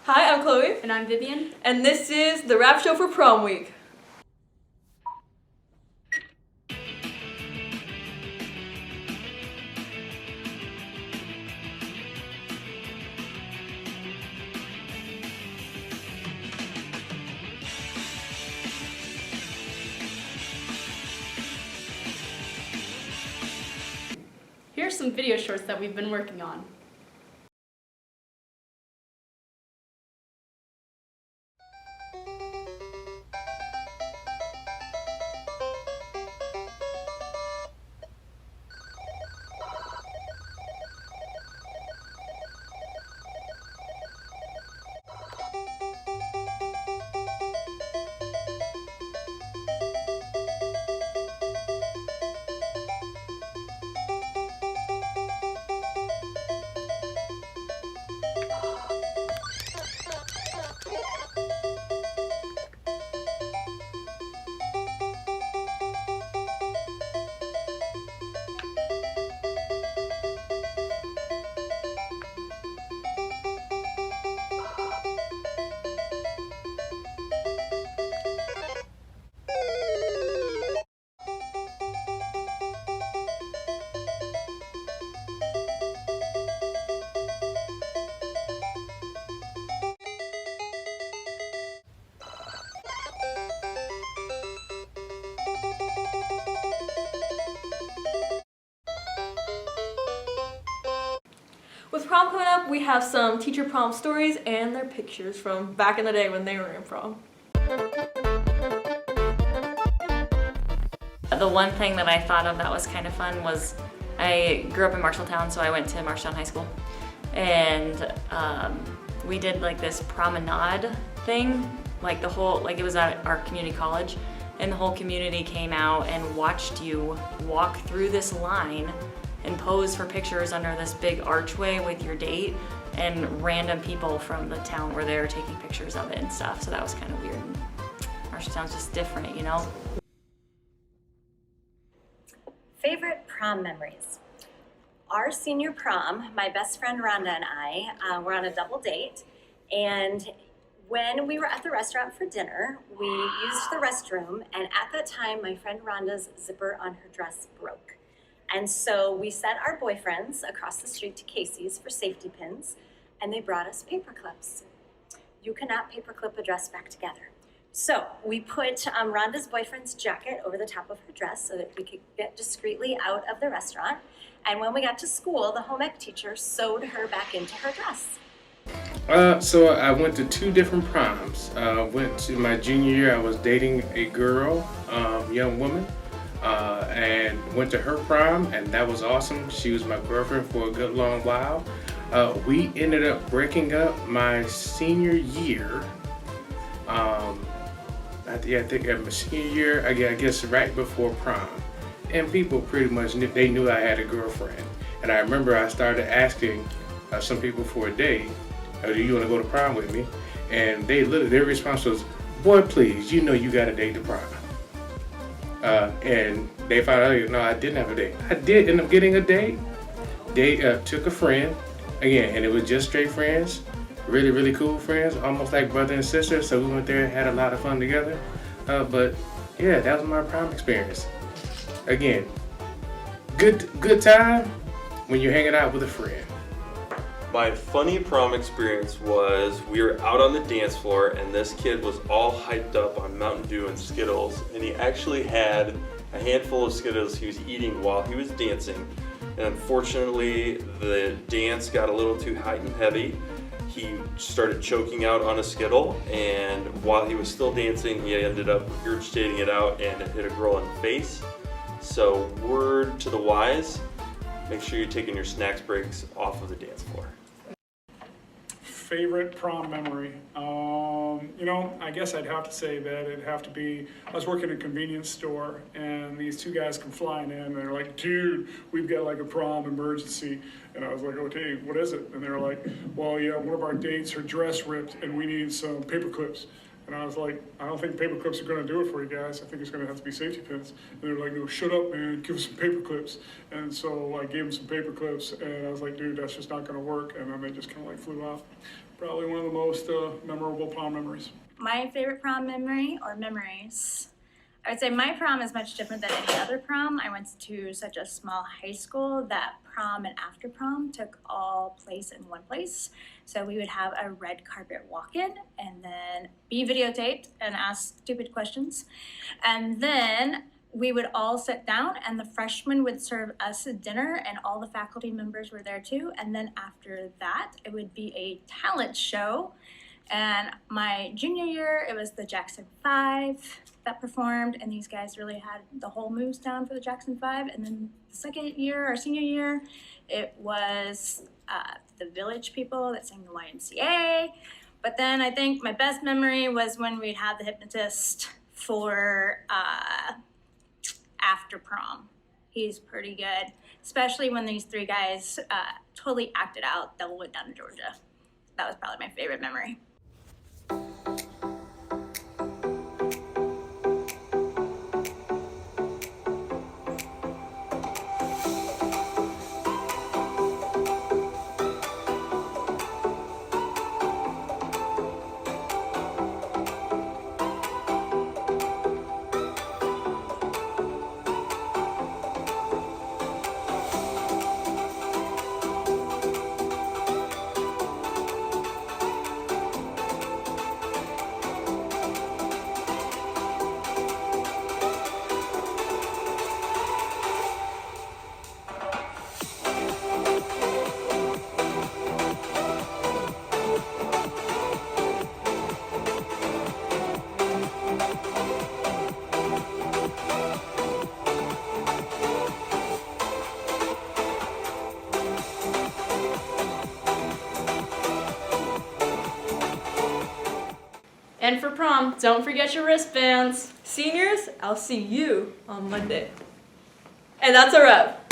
Hi, I'm Chloe. And I'm Vivian. And this is the rap show for prom week. Here are some video shorts that we've been working on. With prom coming up, we have some teacher prom stories and their pictures from back in the day when they were in prom. The one thing that I thought of that was kind of fun was I grew up in Marshalltown, so I went to Marshalltown High School. And we did like this promenade thing, like it was at our community college, and the whole community came out and watched you walk through this line and pose for pictures under this big archway with your date, and random people from the town were there taking pictures of it and stuff, so that was kind of weird. Marshalltown's just different, you know? Favorite prom memories. Our senior prom, my best friend Rhonda and I were on a double date, and when we were at the restaurant for dinner, we used the restroom, and at that time my friend Rhonda's zipper on her dress broke. And so we sent our boyfriends across the street to Casey's for safety pins, and they brought us paper clips. You cannot paperclip a dress back together. So we put Rhonda's boyfriend's jacket over the top of her dress so that we could get discreetly out of the restaurant. And when we got to school, the home ec teacher sewed her back into her dress. So I went to two different proms. Went to my junior year, I was dating a girl, young woman. And went to her prom, and that was awesome. She was my girlfriend for a good long while. We ended up breaking up my senior year. I think my senior year, I guess right before prom. And people pretty much knew I had a girlfriend. And I remember I started asking some people for a date, do you want to go to prom with me? And their response was, boy, please, you know you got a date to prom. And they found out, no, I didn't have a date. I did end up getting a date. They took a friend, again, and it was just straight friends, really, really cool friends, almost like brother and sister, so we went there and had a lot of fun together. But yeah, that was my prom experience. Again, good time when you're hanging out with a friend. My funny prom experience was we were out on the dance floor and this kid was all hyped up on Mountain Dew and Skittles, and he actually had a handful of Skittles he was eating while he was dancing. And unfortunately, the dance got a little too hot and heavy. He started choking out on a Skittle, and while he was still dancing, he ended up regurgitating it out and it hit a girl in the face. So word to the wise, make sure you're taking your snacks breaks off of the dance floor. Favorite prom memory? I guess I'd have to say that it'd have to be, I was working at a convenience store and these two guys come flying in and they're like, dude, we've got like a prom emergency. And I was like, okay, what is it? And they're like, well, yeah, one of our dates, her dress ripped and we need some paper clips. And I was like, I don't think paper clips are gonna do it for you guys. I think it's gonna have to be safety pins. And they're like, no, shut up, man, give us some paper clips. And so I gave them some paper clips, and I was like, dude, that's just not gonna work. And then they just kind of like flew off. Probably one of the most memorable prom memories. My favorite prom memory or memories, I would say my prom is much different than any other prom. I went to such a small high school that prom and after prom took all place in one place. So we would have a red carpet walk-in and then be videotaped and ask stupid questions. And then we would all sit down and the freshmen would serve us dinner and all the faculty members were there too. And then after that, it would be a talent show. And my junior year, it was the Jackson 5 that performed, and these guys really had the whole moves down for the Jackson 5. And then the second year, our senior year, it was the Village people that sang the YMCA. But then I think my best memory was when we'd have the hypnotist for after prom. He's pretty good, especially when these three guys totally acted out Devilwood down in Georgia. That was probably my favorite memory. And for prom, don't forget your wristbands. Seniors, I'll see you on Monday. And that's a wrap.